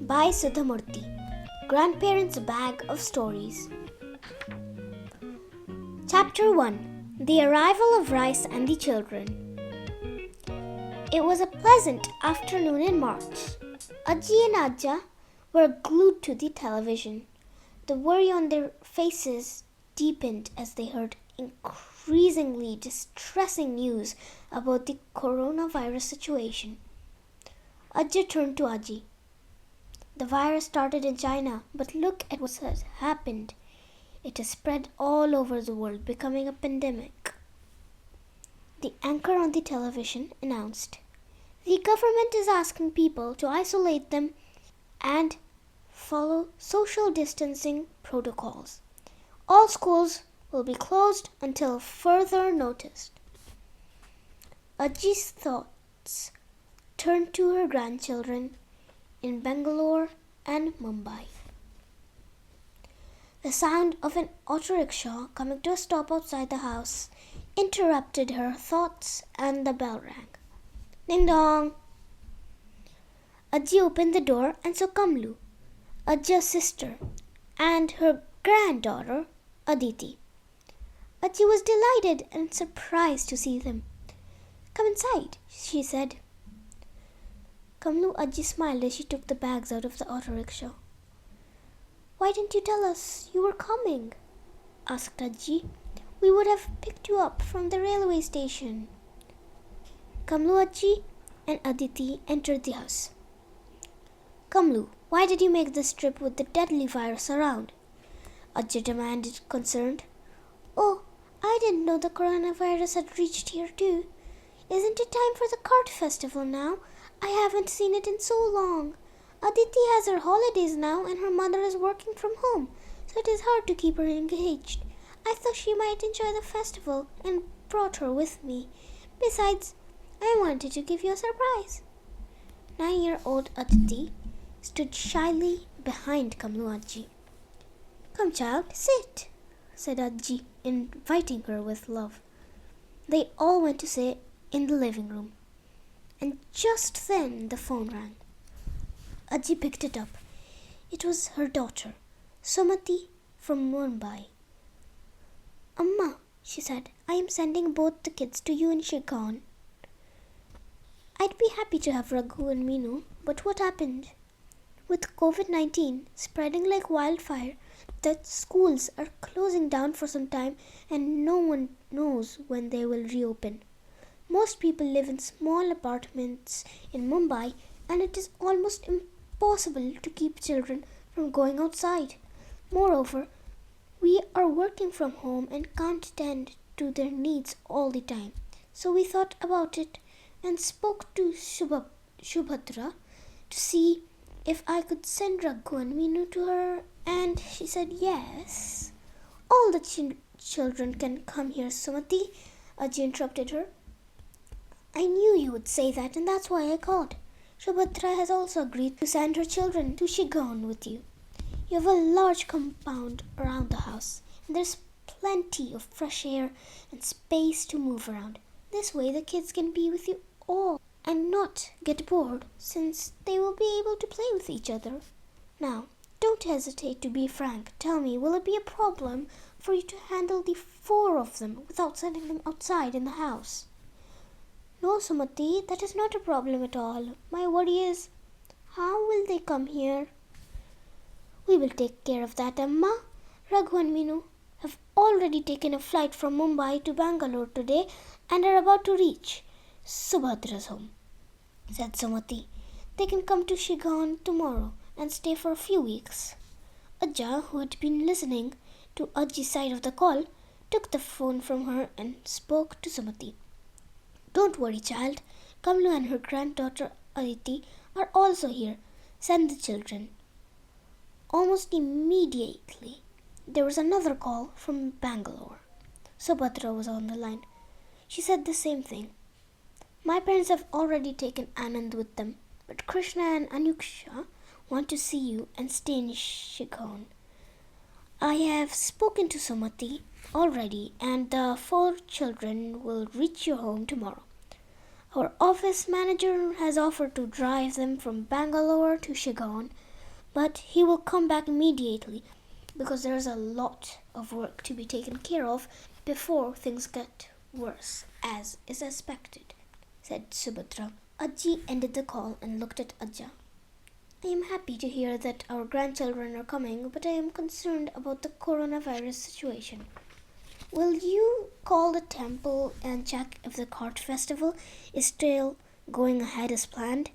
by Sudha Murty. Grandparents' Bag of Stories. Chapter 1. The Arrival of Rice and the Children. It was a pleasant afternoon in March. Ajji and Ajja were glued to the television. The worry on their faces deepened as they heard increasingly distressing news about the coronavirus situation. Ajja turned to Ajji. The virus started in China, but look at what has happened. It has spread all over the world, becoming a pandemic. The anchor on the television announced, "The government is asking people to isolate them and follow social distancing protocols. All schools will be closed until further notice." Ajji's thoughts turned to her grandchildren in Bangalore and Mumbai. The sound of an auto rickshaw coming to a stop outside the house interrupted her thoughts, and the bell rang. Ding dong! Ajji opened the door and saw Kamlu, Ajja's sister, and her granddaughter, Aditi. Ajji was delighted and surprised to see them. "Come inside," she said. Kamlu Ajji smiled as she took the bags out of the auto rickshaw. "Why didn't you tell us you were coming?" asked Ajji. "We would have picked you up from the railway station." Kamlu Ajji and Aditi entered the house. "Kamlu, why did you make this trip with the deadly virus around?" Ajji demanded, concerned. "Oh, I didn't know the coronavirus had reached here too. Isn't it time for the cart festival now? I haven't seen it in so long. Aditi has her holidays now and her mother is working from home, so it is hard to keep her engaged. I thought she might enjoy the festival and brought her with me. Besides, I wanted to give you a surprise." 9-year-old Aditi stood shyly behind Kamlu Ajji. "Come, child, sit," said Ajji, inviting her with love. They all went to sit in the living room. And just then the phone rang. Ajji picked it up. It was her daughter, Sumati from Mumbai. "Amma," she said, "I am sending both the kids to you in Shigaon. I'd be happy to have Raghu and Meenu, but what happened? With COVID-19 spreading like wildfire, the schools are closing down for some time and no one knows when they will reopen. Most people live in small apartments in Mumbai and it is almost impossible to keep children from going outside. Moreover, we are working from home and can't tend to their needs all the time. So we thought about it and spoke to Shubhadra to see if I could send Raghu and Meenu to her, and she said yes." "All the children can come here, Sumati," Ajji interrupted her. "I knew you would say that, and that's why I called. Shubhadra has also agreed to send her children to Shigaon with you. You have a large compound around the house, and there's plenty of fresh air and space to move around. This way the kids can be with you all and not get bored, since they will be able to play with each other. Now, don't hesitate to be frank. Tell me, will it be a problem for you to handle the 4 of them without sending them outside in the house?" "No, Sumati, that is not a problem at all. My worry is, how will they come here?" "We will take care of that, Amma. Raghu and Meenu have already taken a flight from Mumbai to Bangalore today and are about to reach Subhadra's home," said Sumati. "They can come to Shigaon tomorrow and stay for a few weeks." Ajja, who had been listening to Ajji's side of the call, took the phone from her and spoke to Sumati. "Don't worry, child. Kamlu and her granddaughter Aditi are also here. Send the children." Almost immediately, there was another call from Bangalore. Subhadra was on the line. She said the same thing. "My parents have already taken Anand with them, but Krishna and Anuksha want to see you and stay in Shigaon. I have spoken to Sumati already, and the 4 children will reach your home tomorrow. Our office manager has offered to drive them from Bangalore to Shigaon but he will come back immediately because there is a lot of work to be taken care of before things get worse, as is expected, said Subhadra. Ajji ended the call and looked at Ajja. I am happy to hear that our grandchildren are coming, but I am concerned about the coronavirus situation. Will you call the temple and check if the cart festival is still going ahead as planned?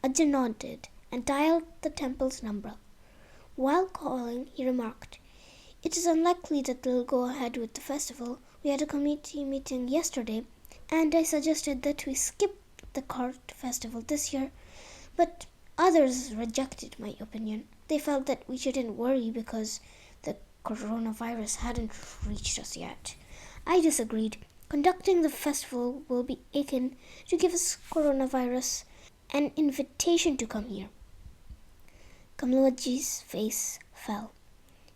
Ajja nodded and dialed the temple's number. While calling, he remarked, It is unlikely that they'll go ahead with the festival. We had a committee meeting yesterday, and I suggested that we skip the cart festival this year, but others rejected my opinion. They felt that we shouldn't worry because the coronavirus hadn't reached us yet. I disagreed. Conducting the festival will be akin to give us coronavirus an invitation to come here. Kamluaji's face fell.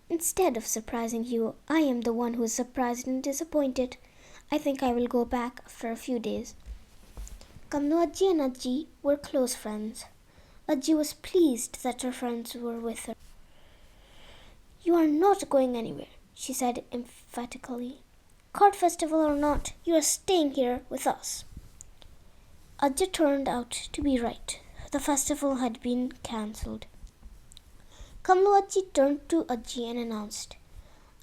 Instead of surprising you, I am the one who is surprised and disappointed. I think I will go back after a few days. Kamluaji and Ajji were close friends. Ajji was pleased that her friends were with her. You are not going anywhere, she said emphatically. Cart festival or not, you are staying here with us. Ajja turned out to be right. The festival had been cancelled. Kamluaji turned to Ajji and announced,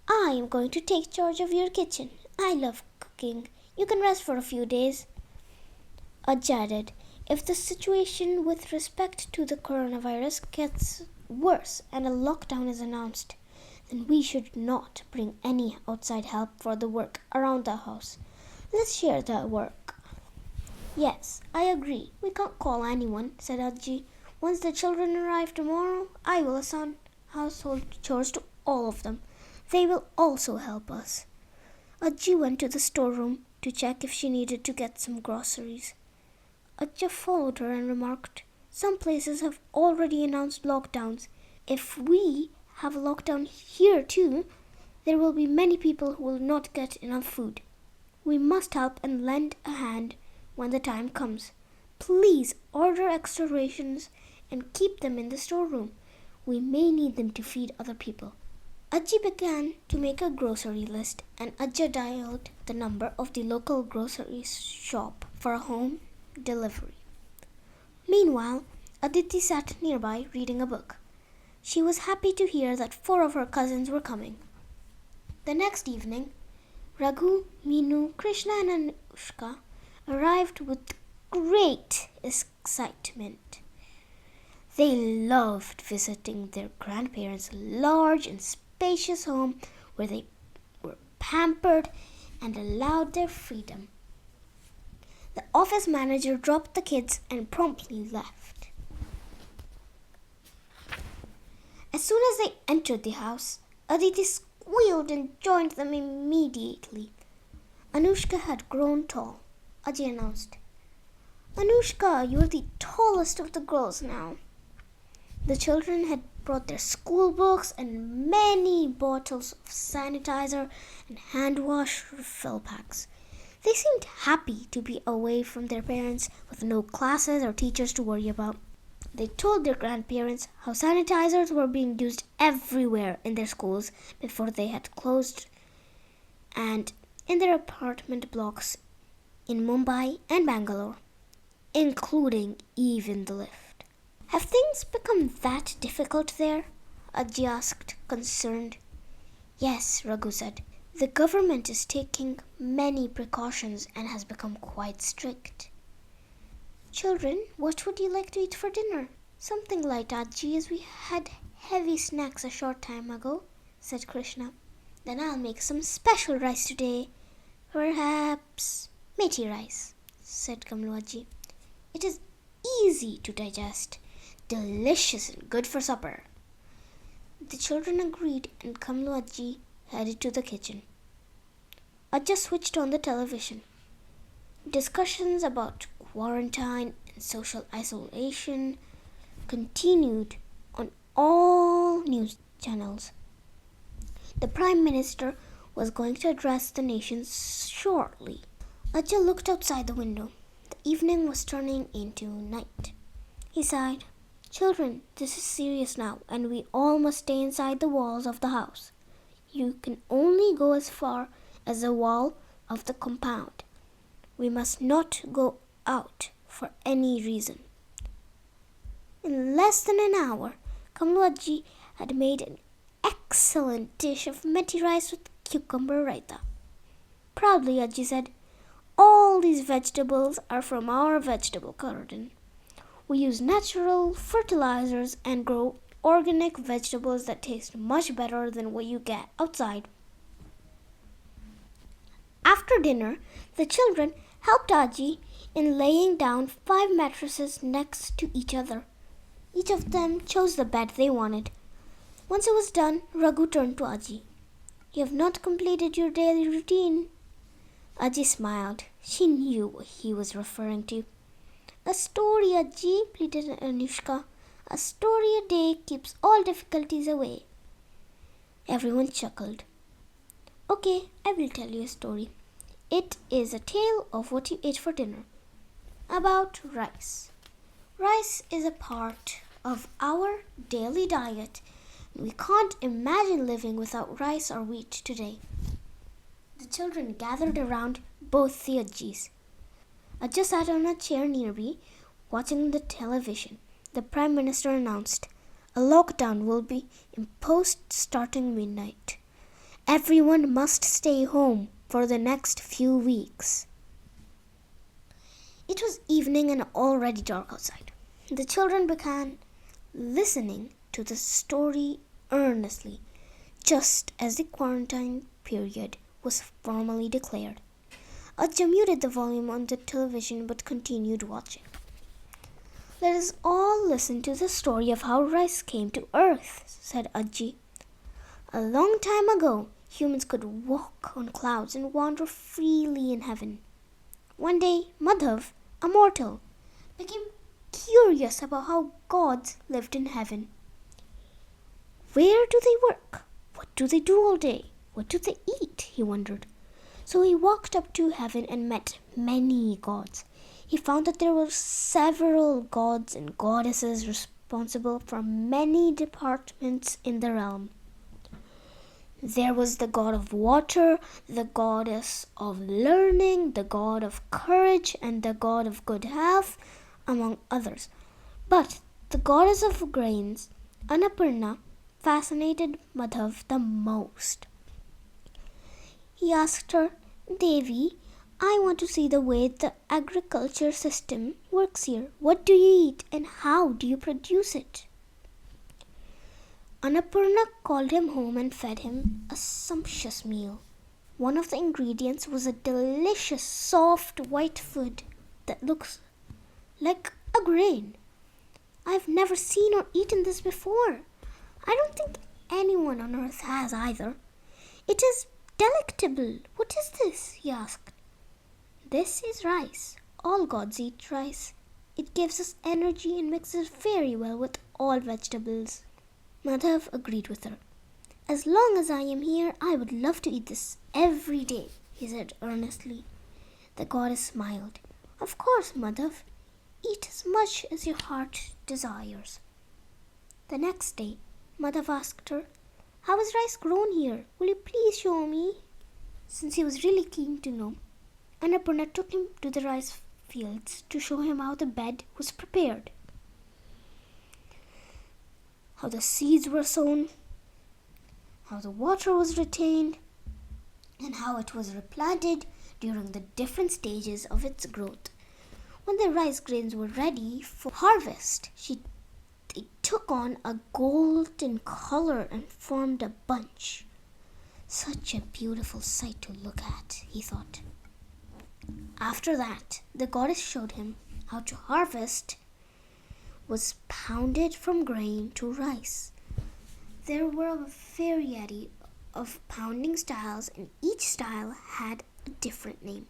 I am going to take charge of your kitchen. I love cooking. You can rest for a few days. Ajja added, if the situation with respect to the coronavirus gets worse and a lockdown is announced, then we should not bring any outside help for the work around the house. Let's share the work. Yes, I agree. We can't call anyone, said Ajji. Once the children arrive tomorrow, I will assign household chores to all of them. They will also help us. Ajji went to the storeroom to check if she needed to get some groceries. Ajja followed her and remarked, some places have already announced lockdowns. If we have a lockdown here too, there will be many people who will not get enough food. We must help and lend a hand when the time comes. Please order extra rations and keep them in the storeroom. We may need them to feed other people. Ajji began to make a grocery list and Ajja dialed the number of the local grocery shop for a home delivery. Meanwhile, Aditi sat nearby reading a book. She was happy to hear that 4 of her cousins were coming. The next evening, Raghu, Meenu, Krishna and Anushka arrived with great excitement. They loved visiting their grandparents' large and spacious home where they were pampered and allowed their freedom. The office manager dropped the kids and promptly left. As soon as they entered the house, Aditi squealed and joined them immediately. Anushka had grown tall. Ajay announced, Anushka, you are the tallest of the girls now. The children had brought their school books and many bottles of sanitizer and hand wash refill packs. They seemed happy to be away from their parents with no classes or teachers to worry about. They told their grandparents how sanitizers were being used everywhere in their schools before they had closed and in their apartment blocks in Mumbai and Bangalore, including even the lift. Have things become that difficult there? Ajay asked, concerned. Yes, Raghu said. The government is taking many precautions and has become quite strict. Children, what would you like to eat for dinner? Something light, Ajji, as we had heavy snacks a short time ago, said Krishna. Then I'll make some special rice today. Perhaps methi rice, said Kamluaji. It is easy to digest, delicious and good for supper. The children agreed and Kamluaji headed to the kitchen. Ajja switched on the television. Discussions about quarantine and social isolation continued on all news channels. The Prime Minister was going to address the nation shortly. Ajja looked outside the window. The evening was turning into night. He sighed. Children, this is serious now, and we all must stay inside the walls of the house. You can only go as far as the wall of the compound. We must not go out for any reason. In less than an hour, Kamluaji had made an excellent dish of methi rice with cucumber raita. Proudly, Ajji said, "All these vegetables are from our vegetable garden. We use natural fertilizers and grow organic vegetables that taste much better than what you get outside." After dinner, the children helped Ajji in laying down 5 mattresses next to each other. Each of them chose the bed they wanted. Once it was done, Raghu turned to Ajji. "You have not completed your daily routine." Ajji smiled. She knew what he was referring to. "A story, Ajji," pleaded Anushka. "A story a day keeps all difficulties away." Everyone chuckled. "Okay, I will tell you a story. It is a tale of what you ate for dinner. About rice. Rice is a part of our daily diet. We can't imagine living without rice or wheat today." The children gathered around both the Ajjis. Ajja sat on a chair nearby, watching the television. The Prime Minister announced, "A lockdown will be imposed starting midnight. Everyone must stay home for the next few weeks." It was evening and already dark outside. The children began listening to the story earnestly, just as the quarantine period was formally declared. Ajja muted the volume on the television but continued watching. "Let us all listen to the story of how rice came to earth," said Ajji. "A long time ago, humans could walk on clouds and wander freely in heaven. One day, Madhav, a mortal, became curious about how gods lived in heaven. Where do they work? What do they do all day? What do they eat?" he wondered. So he walked up to heaven and met many gods. He found that there were several gods and goddesses responsible for many departments in the realm. There was the god of water, the goddess of learning, the god of courage, and the god of good health, among others. But the goddess of grains, Annapurna, fascinated Madhav the most. He asked her, "Devi, I want to see the way the agriculture system works here. What do you eat and how do you produce it?" Annapurna called him home and fed him a sumptuous meal. One of the ingredients was a delicious soft white food that looks like a grain. "I've never seen or eaten this before. I don't think anyone on earth has either. It is delectable. What is this?" he asked. "This is rice. All gods eat rice. It gives us energy and mixes very well with all vegetables." Madhav agreed with her. "As long as I am here, I would love to eat this every day," he said earnestly. The goddess smiled. "Of course, Madhav. Eat as much as your heart desires." The next day, Madhav asked her, "How is rice grown here? Will you please show me?" Since he was really keen to know, Annapurna took him to the rice fields to show him how the bed was prepared, how the seeds were sown, how the water was retained, and how it was replanted during the different stages of its growth. When the rice grains were ready for harvest, they took on a golden color and formed a bunch. Such a beautiful sight to look at, he thought. After that, the goddess showed him how to harvest was pounded from grain to rice. There were a variety of pounding styles, and each style had a different name.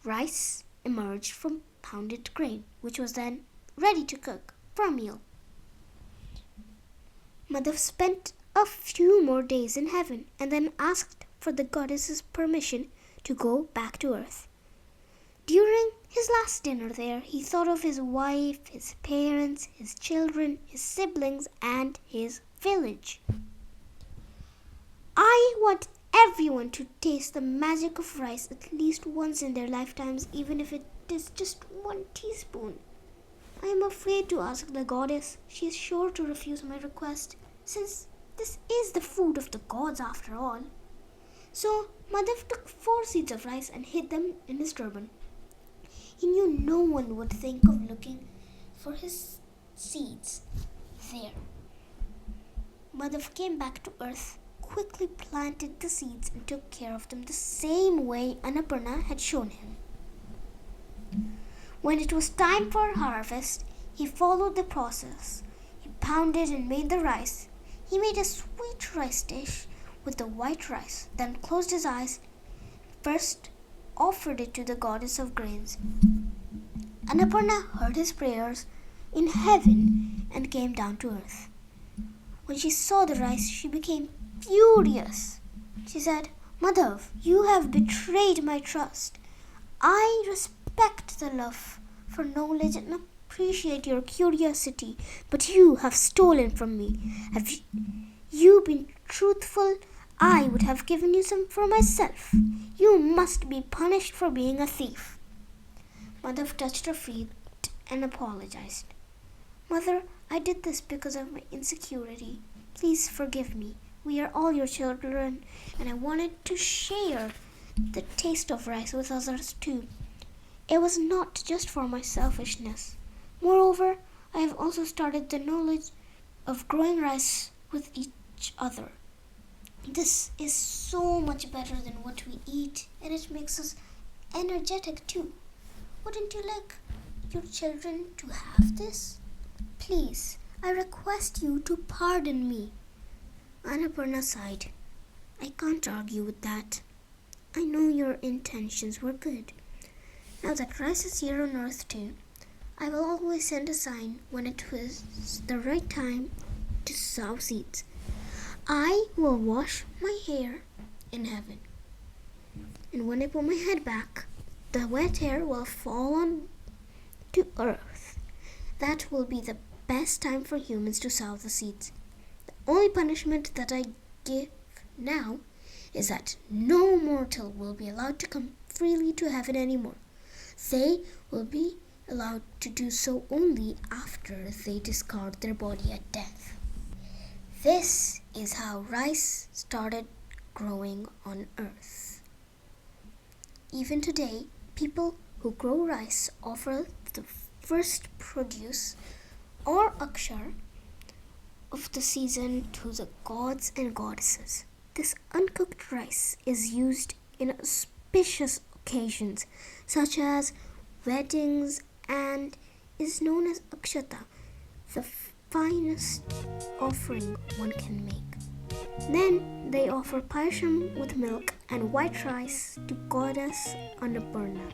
Rice emerged from pounded grain, which was then ready to cook for a meal. Madhav spent a few more days in heaven and then asked for the goddess's permission to go back to earth. During His last dinner there, he thought of his wife, his parents, his children, his siblings, and his village. I want everyone to taste the magic of rice at least once in their lifetimes, even if it is just 1 teaspoon. I am afraid to ask the goddess. She is sure to refuse my request, since this is the food of the gods after all. So Madhav took 4 seeds of rice and hid them in his turban. He knew no one would think of looking for his seeds there. Madhav came back to earth, quickly planted the seeds and took care of them the same way Annapurna had shown him. When it was time for harvest, he followed the process. He pounded and made the rice. He made a sweet rice dish with the white rice, then closed his eyes, first offered it to the goddess of grains. Annapurna heard his prayers in heaven and came down to earth. When she saw the rice, she became furious. She said, "Madhav, you have betrayed my trust. I respect the love for knowledge and appreciate your curiosity, but you have stolen from me. Have you been truthful, I would have given you some for myself. You must be punished for being a thief." Madhav touched her feet and apologized. "Mother, I did this because of my insecurity. Please forgive me. We are all your children, and I wanted to share the taste of rice with others too. It was not just for my selfishness. Moreover, I have also started the knowledge of growing rice with each other. This is so much better than what we eat, and it makes us energetic too. Wouldn't you like your children to have this? Please, I request you to pardon me." Annapurna sighed. "I can't argue with that. I know your intentions were good. Now that rice is here on earth too, I will always send a sign when it was the right time to sow seeds. I will wash my hair in heaven, and when I put my head back, the wet hair will fall on to earth. That will be the best time for humans to sow the seeds. The only punishment that I give now is that no mortal will be allowed to come freely to heaven anymore. They will be allowed to do so only after they discard their body at death." This is how rice started growing on earth. Even today, people who grow rice offer the first produce or akshar of the season to the gods and goddesses. This uncooked rice is used in auspicious occasions such as weddings and is known as akshata, the finest offering one can make. Then they offer payasam with milk and white rice to goddess Annapurna.